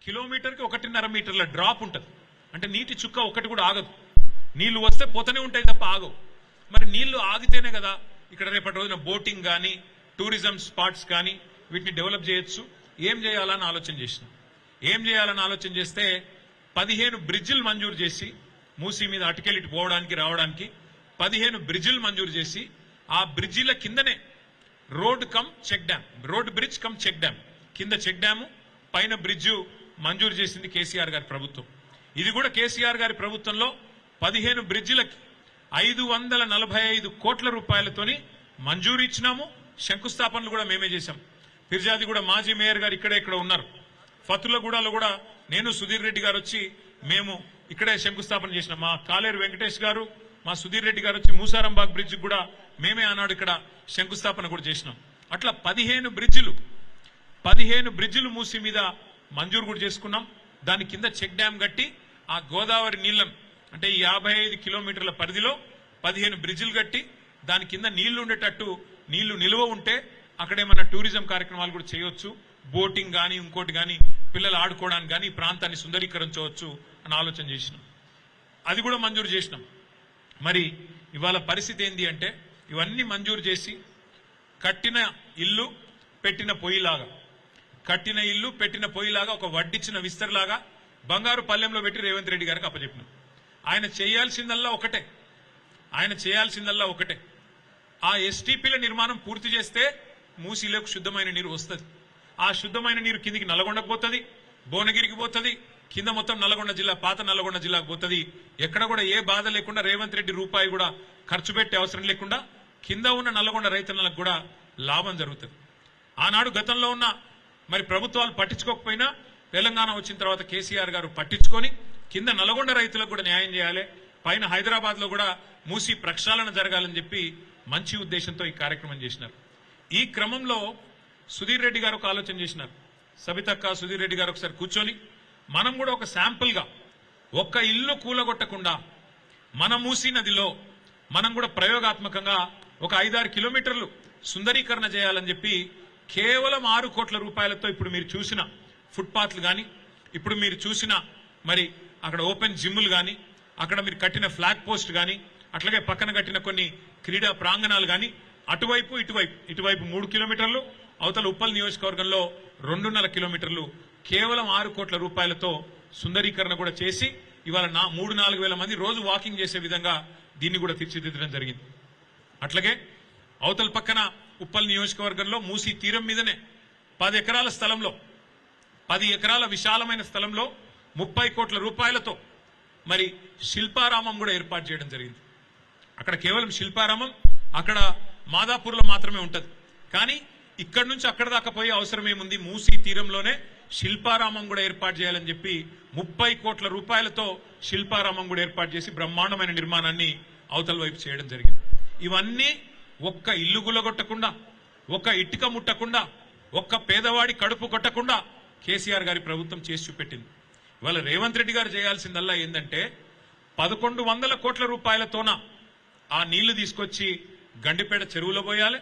కిలోమీటర్కి 1.5 మీటర్ల డ్రాప్ ఉంటుంది. అంటే నీటి చుక్క ఒకటి కూడా ఆగదు. నీళ్లు వస్తే పోతూనే ఉంటాయి తప్ప ఆగవు. మరి నీళ్లు ఆగితేనే కదా ఇక్కడ రేపటి రోజున బోటింగ్ కానీ టూరిజం స్పాట్స్ కానీ వీటిని డెవలప్ చేయొచ్చు. ఏం చేయాలని ఆలోచన చేసినాం. ఏం చేయాలని ఆలోచన చేస్తే 15 బ్రిడ్జిలు మంజూరు చేసి మూసీ మీద అటుకెళ్ళిటి పోవడానికి రావడానికి 15 బ్రిడ్జిలు మంజూరు చేసి ఆ బ్రిడ్జిల కిందనే road cum check dam, road bridge cum check dam, కింద చెక్ డ్యాము పైన బ్రిడ్జు మంజూరు చేసింది కేసీఆర్ గారి ప్రభుత్వం. ఇది కూడా కేసీఆర్ గారి ప్రభుత్వంలో 15 బ్రిడ్జిలకి 545 కోట్ల రూపాయలతోని మంజూరు ఇచ్చినాము. శంకుస్థాపనలు కూడా మేమే చేశాం. ఫిర్జాదిగూడ మాజీ మేయర్ గారు ఇక్కడే ఇక్కడ ఉన్నారు. ఫతుల్లగూడలో కూడా నేను సుధీర్ రెడ్డి గారు వచ్చి మేము ఇక్కడే శంకుస్థాపన చేసినాం. మా కాలేరు వెంకటేష్ గారు మా సుధీర్ రెడ్డి గారు వచ్చి మూసారంబాగ్ బ్రిడ్జ్ కూడా మేమే ఆనాడు ఇక్కడ శంకుస్థాపన కూడా చేసినాం. అట్లా 15 బ్రిడ్జిలు మూసి మీద మంజూరు కూడా చేసుకున్నాం. దాని కింద చెక్ డ్యామ్ కట్టి ఆ గోదావరి నీళ్లను అంటే ఈ 55 కిలోమీటర్ల పరిధిలో 15 బ్రిడ్జిలు కట్టి దాని కింద నీళ్లు ఉండేటట్టు, నీళ్లు నిల్వ ఉంటే అక్కడేమన్నా టూరిజం కార్యక్రమాలు కూడా చేయొచ్చు. బోటింగ్ కానీ ఇంకోటి కానీ పిల్లలు ఆడుకోవడానికి కానీ ఈ ప్రాంతాన్ని సుందరీకరించవచ్చు అని ఆలోచన చేసినాం. అది కూడా మంజూరు చేసినాం. మరి ఇవాళ పరిస్థితి ఏంది అంటే ఇవన్నీ మంజూరు చేసి కట్టిన ఇల్లు పెట్టిన పొయ్యిలాగా ఒక వడ్డిచ్చిన విస్తరలాగా బంగారు పల్లెంలో పెట్టి రేవంత్ రెడ్డి గారికి అప్పచెప్పినాం. ఆయన చేయాల్సిందల్లా ఒకటే ఆ ఎస్టీపీల నిర్మాణం పూర్తి చేస్తే మూసీలోకి శుద్ధమైన నీరు వస్తుంది. ఆ శుద్ధమైన నీరు కిందికి నల్లగొండకు పోతుంది, భువనగిరికి పోతుంది, కింద మొత్తం నల్లగొండ జిల్లా పాత నల్లగొండ జిల్లాకు పోతుంది. ఎక్కడ కూడా ఏ బాధ లేకుండా రేవంత్ రెడ్డి రూపాయి కూడా ఖర్చు పెట్టే అవసరం లేకుండా కింద ఉన్న నల్లగొండ రైతన్నలకు కూడా లాభం జరుగుతుంది. ఆనాడు గతంలో ఉన్న మరి ప్రభుత్వాలు పట్టించుకోకపోయినా తెలంగాణ వచ్చిన తర్వాత కేసీఆర్ గారు పట్టించుకొని కింద నల్గొండ రైతులకు కూడా న్యాయం చేయాలి, పైన హైదరాబాద్ లో కూడా మూసి ప్రక్షాళన జరగాలని చెప్పి మంచి ఉద్దేశంతో ఈ కార్యక్రమం చేసినారు. ఈ క్రమంలో సుధీర్ రెడ్డి గారు ఒక ఆలోచన చేసినారు. సబితక్క, సుధీర్ రెడ్డి గారు ఒకసారి కూర్చొని మనం కూడా ఒక శాంపుల్ గా ఒక్క ఇల్లు కూలగొట్టకుండా మన మూసీ నదిలో మనం కూడా ప్రయోగాత్మకంగా ఒక 5-6 కిలోమీటర్లు సుందరీకరణ చేయాలని చెప్పి కేవలం 6 కోట్ల రూపాయలతో ఇప్పుడు మీరు చూసిన ఫుట్పాత్లు కానీ, ఇప్పుడు మీరు చూసిన మరి అక్కడ ఓపెన్ జిమ్లు కానీ, అక్కడ మీరు కట్టిన ఫ్లాగ్ పోస్ట్ కానీ, అట్లాగే పక్కన కట్టిన కొన్ని క్రీడా ప్రాంగణాలు కానీ అటువైపు ఇటువైపు 3 కిలోమీటర్లు, అవతల ఉప్పల్ నియోజకవర్గంలో 2.5 కిలోమీటర్లు కేవలం 6 కోట్ల రూపాయలతో సుందరీకరణ కూడా చేసి ఇవాళ 3-4 వేల మంది రోజు వాకింగ్ చేసే విధంగా దీన్ని కూడా తీర్చిదిద్దడం జరిగింది. అట్లాగే అవతల పక్కన ఉప్పల్ నియోజకవర్గంలో మూసీ తీరం మీదనే 10 ఎకరాల స్థలంలో 10 ఎకరాల విశాలమైన స్థలంలో 30 కోట్ల రూపాయలతో మరి శిల్పారామం కూడా ఏర్పాటు చేయడం జరిగింది. అక్కడ కేవలం శిల్పారామం అక్కడ మాదాపూర్లో మాత్రమే ఉంటది. కానీ ఇక్కడి నుంచి అక్కడ దాకా పోయే అవసరం ఏముంది, మూసీ తీరంలోనే శిల్పారామం కూడా ఏర్పాటు చేయాలని చెప్పి 30 కోట్ల రూపాయలతో శిల్పారామం కూడా ఏర్పాటు చేసి బ్రహ్మాండమైన నిర్మాణాన్ని అవతల వైపు చేయడం జరిగింది. ఇవన్నీ ఒక్క ఇల్లు గులగొట్టకుండా, ఒక్క ఇటుక ముట్టకుండా, ఒక్క పేదవాడి కడుపు కొట్టకుండా కేసీఆర్ గారి ప్రభుత్వం చేసి చూపెట్టింది. ఇవాళ రేవంత్ రెడ్డి గారు చేయాల్సిందల్లా ఏంటంటే 1100 కోట్ల రూపాయలతోన ఆ నీళ్లు తీసుకొచ్చి గండిపేట చెరువులో పోయాలి.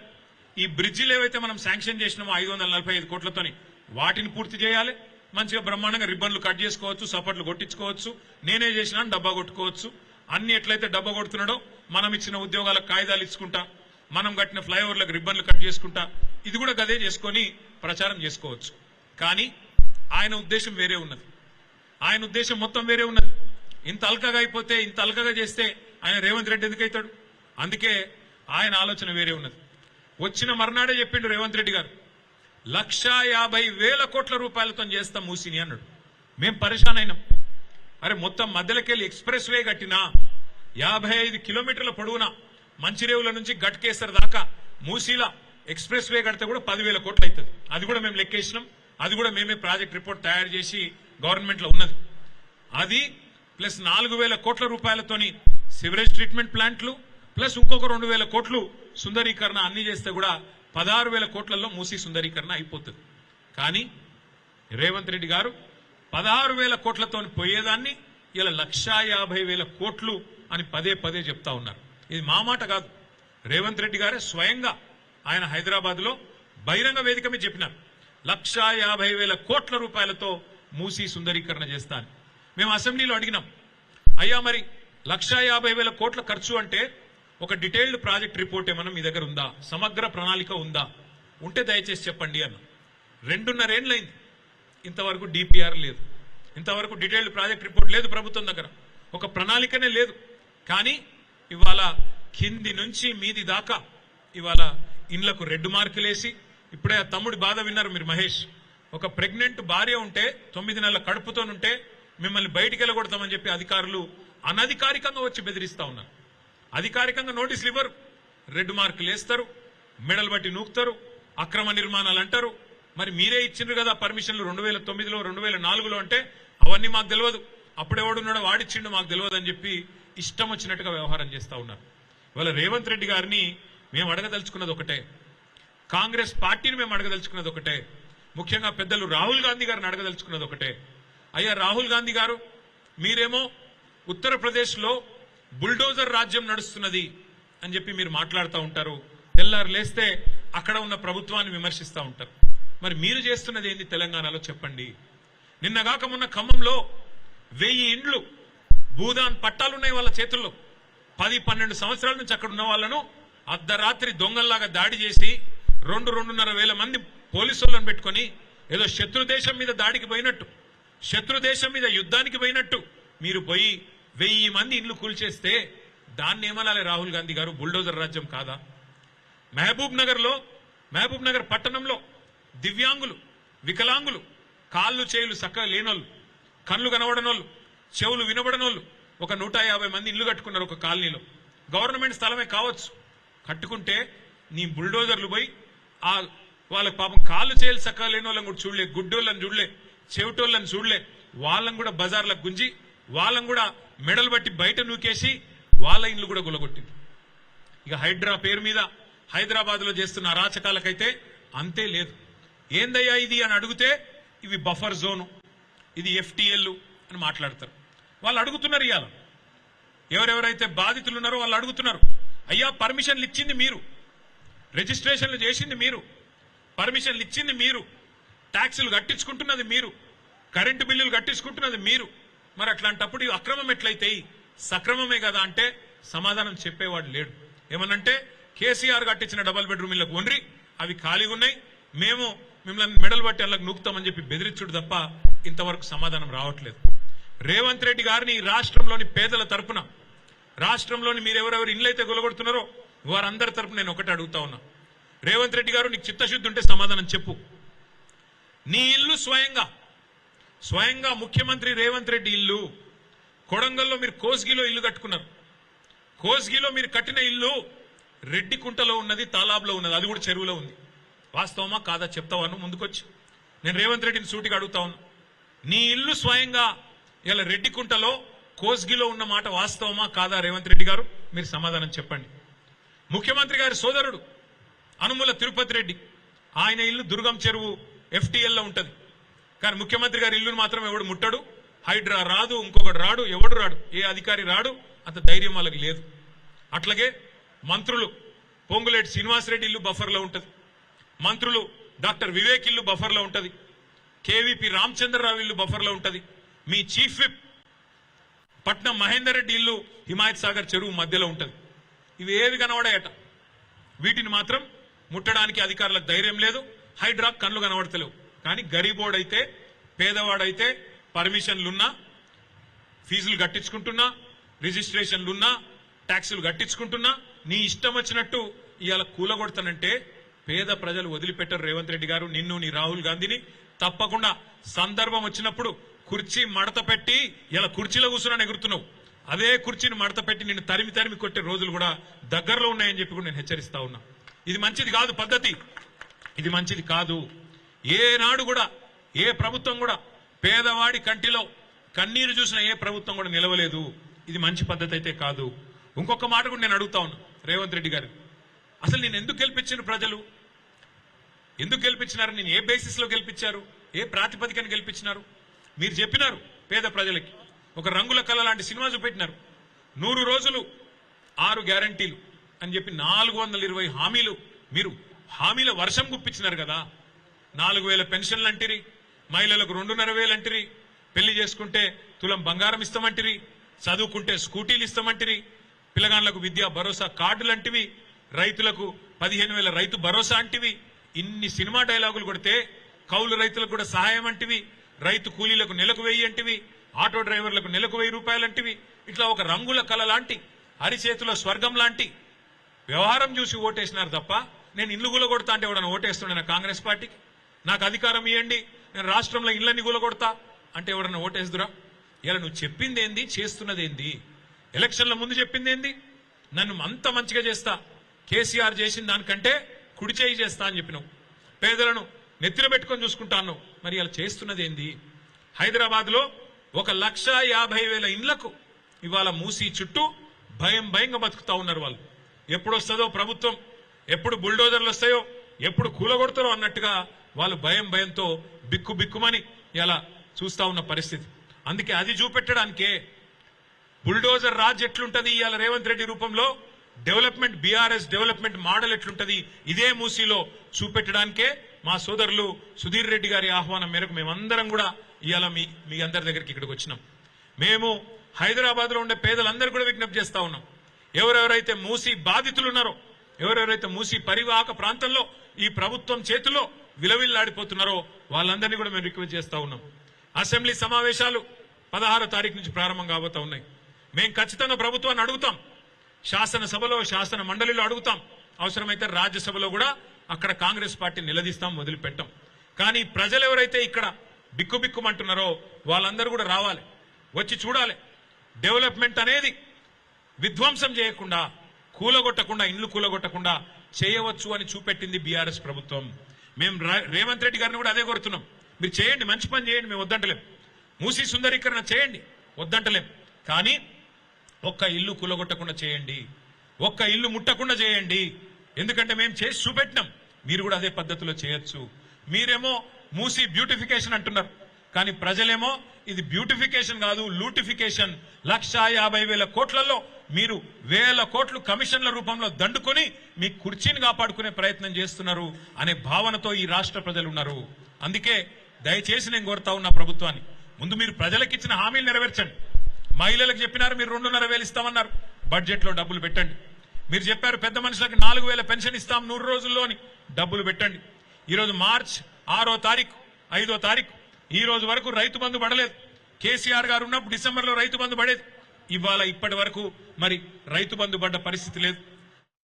ఈ బ్రిడ్జిలు ఏవైతే మనం శాంక్షన్ చేసినామో 545 కోట్లతోని వాటిని పూర్తి చేయాలి. మంచిగా బ్రహ్మాండంగా రిబ్బన్లు కట్ చేసుకోవచ్చు, సపోర్ట్లు కొట్టించుకోవచ్చు, నేనే చేసినా డబ్బా కొట్టుకోవచ్చు. అన్ని ఎట్లయితే డబ్బా కొడుతున్నాడో మనం ఇచ్చిన ఉద్యోగాలకు కాయిదాలు ఇచ్చుకుంటా, మనం కట్టిన ఫ్లైఓవర్లకు రిబ్బన్లు కట్ చేసుకుంటా ఇది కూడా గదే చేసుకొని ప్రచారం చేసుకోవచ్చు. కానీ ఆయన ఉద్దేశం వేరే ఉన్నది. ఆయన ఉద్దేశం మొత్తం వేరే ఉన్నది. ఇంత అల్కగా అయిపోతే, ఇంత అల్కగా చేస్తే ఆయన రేవంత్ రెడ్డి ఎందుకు అవుతాడు? అందుకే ఆయన ఆలోచన వేరే ఉన్నది. వచ్చిన మర్నాడే చెప్పిండు రేవంత్ రెడ్డి గారు 1,50,000 కోట్ల రూపాయలతో చేస్తాం మూసిని అన్నాడు. మేం పరేషాన్ అయినాం. అరే మొత్తం మధ్యలోకెళ్ళి ఎక్స్ప్రెస్ వే కట్టినా 55 కిలోమీటర్ల పొడవునా మంచిరేవుల నుంచి గట్కేసర్ దాకా మూసీలా ఎక్స్ప్రెస్ వే కడితే కూడా 10,000 కోట్లు అవుతుంది. అది కూడా మేము లెక్కేసినాం. అది కూడా మేమే ప్రాజెక్ట్ రిపోర్ట్ తయారు చేసి గవర్నమెంట్ లో ఉన్నది. అది ప్లస్ 4,000 కోట్ల రూపాయలతోని సివరేజ్ ట్రీట్మెంట్ ప్లాంట్లు ప్లస్ ఇంకొక 2,000 కోట్లు సుందరీకరణ అన్ని చేస్తే కూడా 16,000 కోట్లలో మూసీ సుందరీకరణ అయిపోతుంది. కానీ రేవంత్ రెడ్డి గారు 16,000 కోట్లతో పోయేదాన్ని ఇలా 1,50,000 కోట్లు అని పదే చెప్తా ఉన్నారు. ఇది మా మాట కాదు, రేవంత్ రెడ్డి గారే స్వయంగా ఆయన హైదరాబాద్ లో బహిరంగ వేదిక మీద చెప్పినారు 1,50,000 కోట్ల రూపాయలతో మూసీ సుందరీకరణ చేస్తా అని మేము అసెంబ్లీలో అడిగినాం. అయ్యా మరి 1,50,000 కోట్ల ఖర్చు అంటే ఒక డీటెయిల్డ్ ప్రాజెక్ట్ రిపోర్ట్ ఏమన్నా మీ దగ్గర ఉందా, సమగ్ర ప్రణాళిక ఉందా, ఉంటే దయచేసి చెప్పండి అన్న. 2.5 ఏళ్లైంది, ఇంతవరకు డిపిఆర్ లేదు, ఇంతవరకు డీటెయిల్డ్ ప్రాజెక్ట్ రిపోర్ట్ లేదు ప్రభుత్వం దగ్గర, ఒక ప్రణాళికనే లేదు. కానీ ఇవాళ కింది నుంచి మీది దాకా ఇవాళ ఇండ్లకు రెడ్ మార్కులేసి, ఇప్పుడే ఆ తమ్ముడి బాధ విన్నారు మీరు మహేష్, ఒక ప్రెగ్నెంట్ భార్య ఉంటే 9 నెలల కడుపుతోనుంటే మిమ్మల్ని బయటికి వెళ్ళగొడతామని చెప్పి అధికారులు అనధికారికంగా వచ్చి బెదిరిస్తా ఉన్నారు. అధికారికంగా నోటీసులు ఇవ్వరు, రెడ్ మార్కులు వేస్తారు, మెడలు బట్టి నూకుతారు, అక్రమ నిర్మాణాలు అంటారు. మరి మీరే ఇచ్చిండ్రు కదా పర్మిషన్లు 2009లో 2004లో అంటే అవన్నీ మాకు తెలియదు, అప్పుడెవడున్నాడో వాడిచ్చిండు మాకు తెలియదు అని చెప్పి ఇష్టం వచ్చినట్టుగా వ్యవహారం చేస్తా ఉన్నారు. ఇవాళ రేవంత్ రెడ్డి గారిని మేము అడగదలుచుకున్నది ఒకటే, కాంగ్రెస్ పార్టీని మేము అడగదలుచుకున్నది ఒకటే, ముఖ్యంగా పెద్దలు రాహుల్ గాంధీ గారిని అడగదలుచుకున్నది ఒకటే. అయ్యా రాహుల్ గాంధీ గారు, మీరేమో ఉత్తరప్రదేశ్లో బుల్డోజర్ రాజ్యం నడుస్తున్నది అని చెప్పి మీరు మాట్లాడుతూ ఉంటారు, తెల్లారు లేస్తే అక్కడ ఉన్న ప్రభుత్వాన్ని విమర్శిస్తూ ఉంటారు. మరి మీరు చేస్తున్నది ఏంది తెలంగాణలో చెప్పండి. నిన్నగాక మొన్న ఖమ్మంలో 1000 ఇండ్లు భూదాన్ పట్టాలున్నాయి వాళ్ళ చేతుల్లో. 10-12 సంవత్సరాల నుంచి అక్కడ ఉన్న వాళ్ళను అర్ధరాత్రి దొంగల్లాగా దాడి చేసి 2-2.5 వేల మంది పోలీసులను పెట్టుకుని ఏదో శత్రు దేశం మీద దాడికి పోయినట్టు, శత్రు దేశం మీద యుద్ధానికి పోయినట్టు మీరు పోయి 1000 మంది ఇండ్లు కూల్చేస్తే దాన్ని ఏమనాలి రాహుల్ గాంధీ గారు, బుల్డోజర్ రాజ్యం కాదా? మహబూబ్ నగర్ పట్టణంలో దివ్యాంగులు, వికలాంగులు, కాళ్ళు చేయులు చక్కగా లేనోళ్ళు, కళ్ళు కనబడనోళ్ళు, చెవులు వినబడనోళ్ళు ఒక 150 మంది ఇల్లు కట్టుకున్నారు ఒక కాలనీలో. గవర్నమెంట్ స్థలమే కావచ్చు, కట్టుకుంటే నీ బుల్డోజర్లు పోయి ఆ వాళ్ళకి పాపం కాళ్ళు చేయాలి చక్కగా లేని వాళ్ళని కూడా చూడలే, గుడ్డోళ్ళని చూడలే, చెవిటోళ్ళని చూడలే, వాళ్ళని కూడా బజార్లకు గుంజి వాళ్ళని కూడా మెడలు బట్టి బయట నూకేసి వాళ్ళ ఇండ్లు కూడా గులగొట్టింది. ఇక హైడ్రా పేరు మీద హైదరాబాద్ లో చేస్తున్న అరాచకాలకైతే అంతే లేదు. ఏందయ్యా ఇది అని అడిగితే ఇవి బఫర్ జోను, ఇది FTL అని మాట్లాడతారు. వాళ్ళు అడుగుతున్నారు, ఇవాళ ఎవరెవరైతే బాధితులు ఉన్నారో వాళ్ళు అడుగుతున్నారు, అయ్యా పర్మిషన్లు ఇచ్చింది మీరు, రిజిస్ట్రేషన్లు చేసింది మీరు, పర్మిషన్లు ఇచ్చింది మీరు, ట్యాక్సులు కట్టించుకుంటున్నది మీరు, కరెంటు బిల్లులు కట్టించుకుంటున్నది మీరు, మరి అట్లాంటప్పుడు అక్రమం ఎట్లయితాయి, సక్రమమే కదా అంటే సమాధానం చెప్పేవాడు లేడు. ఏమనంటే కేసీఆర్ కట్టించిన డబల్ బెడ్రూమ్ ఇళ్లకు ఒండ్రి అవి ఖాళీగా ఉన్నాయి, మేము మిమ్మల్ని మెడలు బట్టి అందులోకి నూకుతామని చెప్పి బెదిరించుడు తప్ప ఇంతవరకు సమాధానం రావట్లేదు. రేవంత్ రెడ్డి గారిని రాష్ట్రంలోని పేదల తరపున, రాష్ట్రంలోని మీరెవరెవరు ఇళ్ళైతే గొలగొడుతున్నారో వారందరి తరపున నేను ఒకటి అడుగుతా ఉన్నా, రేవంత్ రెడ్డి గారు నీకు చిత్తశుద్ధి ఉంటే సమాధానం చెప్పు. నీ ఇల్లు స్వయంగా ముఖ్యమంత్రి రేవంత్ రెడ్డి ఇల్లు కొడంగల్లో మీరు కోస్గిలో ఇల్లు కట్టుకున్నారు, కోస్గిలో మీరు కట్టిన ఇల్లు రెడ్డికుంటలో ఉన్నది, తాలాబ్లో ఉన్నది, అది కూడా చెరువులో ఉంది. వాస్తవమా కాదా చెప్తావాను ముందుకొచ్చి. నేను రేవంత్ రెడ్డిని సూటిగా అడుగుతా ఉన్నా, నీ ఇల్లు స్వయంగా ఇలా రెడ్డికుంటలో కోస్గిలో ఉన్న మాట వాస్తవమా కాదా రేవంత్ రెడ్డి గారు, మీరు సమాధానం చెప్పండి. ముఖ్యమంత్రి గారి సోదరుడు అనుముల తిరుపతి రెడ్డి, ఆయన ఇల్లు దుర్గం చెరువు FTL లో ఉంటది. కానీ ముఖ్యమంత్రి గారి ఇల్లును మాత్రం ఎవడు ముట్టడు, హైడ్రా రాదు, ఇంకొకటి రాడు, ఎవడు రాడు, ఏ అధికారి రాడు, అంత ధైర్యం వాళ్ళకి లేదు. అట్లాగే మంత్రులు పొంగులేటి శ్రీనివాసరెడ్డి ఇల్లు బఫర్లో ఉంటది, మంత్రులు డాక్టర్ వివేక్ ఇల్లు బఫర్లో ఉంటది, KVP రామచంద్రరావు ఇల్లు బఫర్లో ఉంటది, మీ చీఫ్ విప్ పట్నం మహేందర్ రెడ్డి ఇల్లు హిమాయత్ సాగర్ చెరువు మధ్యలో ఉంటది. ఇవి ఏవి కనబడాయట, వీటిని మాత్రం ముట్టడానికి అధికారులకు ధైర్యం లేదు, హైడ్రా కళ్ళు కనబడతలేవు. కానీ గరీబోడైతే, పేదవాడైతే పర్మిషన్లున్నా, ఫీజులు కట్టించుకుంటున్నా, రిజిస్ట్రేషన్లున్నా, ట్యాక్సులు కట్టించుకుంటున్నా, నీ ఇష్టం వచ్చినట్టు ఇవాళ కూలగొడతానంటే పేద ప్రజలు వదిలిపెట్టరు. రేవంత్ రెడ్డి గారు నిన్ను, నీ రాహుల్ గాంధీని తప్పకుండా సందర్భం వచ్చినప్పుడు కుర్చీ మడత పెట్టి, ఇలా కుర్చీలో కూర్చున్నాను ఎగురుతున్నావు, అదే కుర్చీని మడత పెట్టి నిన్ను తరిమి కొట్టే రోజులు కూడా దగ్గరలో ఉన్నాయని చెప్పి కూడా నేను హెచ్చరిస్తా ఉన్నా. ఇది మంచిది కాదు పద్ధతి, ఇది మంచిది కాదు. ఏనాడు కూడా ఏ ప్రభుత్వం కూడా పేదవాడి కంటిలో కన్నీరు చూసిన ఏ ప్రభుత్వం కూడా నిలవలేదు. ఇది మంచి పద్ధతి అయితే కాదు. ఇంకొక మాట కూడా నేను అడుగుతా ఉన్నా రేవంత్ రెడ్డి గారు, అసలు నేను ఎందుకు గెలిపించారు ప్రజలు, ఎందుకు గెలిపించినారు, నేను ఏ బేసిస్ లో గెలిపించారు, ఏ ప్రాతిపదికన గెలిపించినారు? మీరు చెప్పినారు పేద ప్రజలకి, ఒక రంగుల కళ లాంటి సినిమా చూపెట్టినారు, 100 రోజులు 6 గ్యారంటీలు అని చెప్పి 420 హామీలు, మీరు హామీల వర్షం గుప్పించినారు కదా. 4000 పెన్షన్లు అంటిరి, మహిళలకు 2,500 అంటిరి, పెళ్లి చేసుకుంటే తులం బంగారం ఇస్తామంటిరి, చదువుకుంటే స్కూటీలు ఇస్తామంటిరి, పిల్లగాళ్లకు విద్యా భరోసా కార్డులు అంటివి, రైతులకు 15,000 రైతు భరోసా అంటివి. ఇన్ని సినిమా డైలాగులు కొడితే కౌలు రైతులకు కూడా సహాయం అంటివి, రైతు కూలీలకు నెలకు 1000 అంటివి, ఆటో డ్రైవర్లకు నెలకు 1000 రూపాయలు అంటివి. ఇట్లా ఒక రంగుల కళ లాంటి, అరిచేతుల స్వర్గం లాంటి వ్యవహారం చూసి ఓటేసినారు తప్ప నేను ఇల్లు గులగొడతా అంటే ఎవడన్నా ఓటేస్తుండే నా కాంగ్రెస్ పార్టీకి? నాకు అధికారం ఇవ్వండి, నేను రాష్ట్రంలో ఇళ్లన్నీ గులగొడతా అంటే ఎవడన్నా ఓటేస్తురా? ఇలా నువ్వు చెప్పింది ఏంది, చేస్తున్నది ఏంది? ఎలక్షన్ల ముందు చెప్పింది ఏంది? నన్ను అంత మంచిగా చేస్తా, కేసీఆర్ చేసిన దానికంటే కుడి చేయి చేస్తా అని చెప్పినావు. పేదలను నెత్తిన పెట్టుకొని చూసుకుంటా అన్నావు. మరి ఇలా చేస్తున్నది ఏంది? హైదరాబాద్ లో 1,50,000 ఇండ్లకు ఇవాళ మూసి చుట్టూ భయంగా బతుకుతా ఉన్నారు వాళ్ళు. ఎప్పుడు వస్తుందో ప్రభుత్వం, ఎప్పుడు బుల్డోజర్లు వస్తాయో, ఎప్పుడు కూలగొడతారో అన్నట్టుగా వాళ్ళు భయంతో బిక్కుమని ఇలా చూస్తా ఉన్న పరిస్థితి. అందుకే అది చూపెట్టడానికే బుల్డోజర్ రాజ్ ఎట్లుంటది ఇవాళ రేవంత్ రెడ్డి రూపంలో, డెవలప్మెంట్ బీఆర్ఎస్ డెవలప్మెంట్ మోడల్ ఎట్లుంటది ఇదే మూసీలో చూపెట్టడానికే మా సోదరులు సుధీర్ రెడ్డి గారి ఆహ్వానం మేరకు మేమందరం కూడా ఇవాళ మీ అందరి దగ్గరికి ఇక్కడికి వచ్చినాం. మేము హైదరాబాద్ లో ఉండే పేదలందరూ కూడా విజ్ఞప్తి చేస్తా ఉన్నాం. ఎవరెవరైతే మూసీ బాధితులు ఉన్నారో, ఎవరెవరైతే మూసీ పరివాహక ప్రాంతంలో ఈ ప్రభుత్వం చేతిలో విలవిల్లాడిపోతున్నారో వాళ్ళందరినీ కూడా మేము రిక్వెస్ట్ చేస్తా ఉన్నాం. అసెంబ్లీ సమావేశాలు 16వ తారీఖు నుంచి ప్రారంభం కాబోతా ఉన్నాయి. మేము ఖచ్చితంగా ప్రభుత్వాన్ని అడుగుతాం, శాసనసభలో శాసన మండలిలో అడుగుతాం, అవసరమైతే రాజ్యసభలో కూడా అక్కడ కాంగ్రెస్ పార్టీ నిలదీస్తాం, వదిలిపెట్టాం. కానీ ప్రజలు ఎవరైతే ఇక్కడ బిక్కుమంటున్నారో వాళ్ళందరూ కూడా రావాలి, వచ్చి చూడాలి. డెవలప్మెంట్ అనేది విధ్వంసం చేయకుండా, కూలగొట్టకుండా, ఇండ్లు కూలగొట్టకుండా చేయవచ్చు అని చూపెట్టింది బీఆర్ఎస్ ప్రభుత్వం. మేము రేవంత్ రెడ్డి గారిని కూడా అదే కోరుతున్నాం. మీరు చేయండి, మంచి పని చేయండి, మేము వద్దంటలేం. మూసీ సుందరీకరణ చేయండి, వద్దంటలేం. కానీ ఒక్క ఇల్లు కూలగొట్టకుండా చేయండి, ఒక్క ఇల్లు ముట్టకుండా చేయండి. ఎందుకంటే మేము చేసి చూపెట్టినాం, మీరు కూడా అదే పద్ధతిలో చేయొచ్చు. మీరేమో మూసీ బ్యూటిఫికేషన్ అంటున్నారు, కానీ ప్రజలేమో ఇది బ్యూటిఫికేషన్ కాదు, లూటిఫికేషన్. 1,50,000 కోట్లలో మీరు 1,000 కోట్లు కమిషన్ల రూపంలో దండుకొని మీ కుర్చీని కాపాడుకునే ప్రయత్నం చేస్తున్నారు అనే భావనతో ఈ రాష్ట్ర ప్రజలు ఉన్నారు. అందుకే దయచేసి నేను కోరుతా ఉన్నా ప్రభుత్వాన్ని, ముందు మీరు ప్రజలకు ఇచ్చిన హామీలు నెరవేర్చండి. మహిళలకు చెప్పినారు మీరు 2,500 ఇస్తామన్నారు, బడ్జెట్ లో డబ్బులు పెట్టండి. మీరు చెప్పారు పెద్ద మనుషులకు 4,000 పెన్షన్ ఇస్తాం 100 రోజుల్లోని, డబ్బులు పెట్టండి. ఈరోజు మార్చ్ 6వ తారీఖు 5వ తారీఖు ఈ రోజు వరకు రైతు బంధు పడలేదు. కేసీఆర్ గారు ఉన్నప్పుడు డిసెంబర్లో రైతు బంధు పడేది. ఇవాళ ఇప్పటి వరకు మరి రైతు బంధు పడ్డ పరిస్థితి లేదు.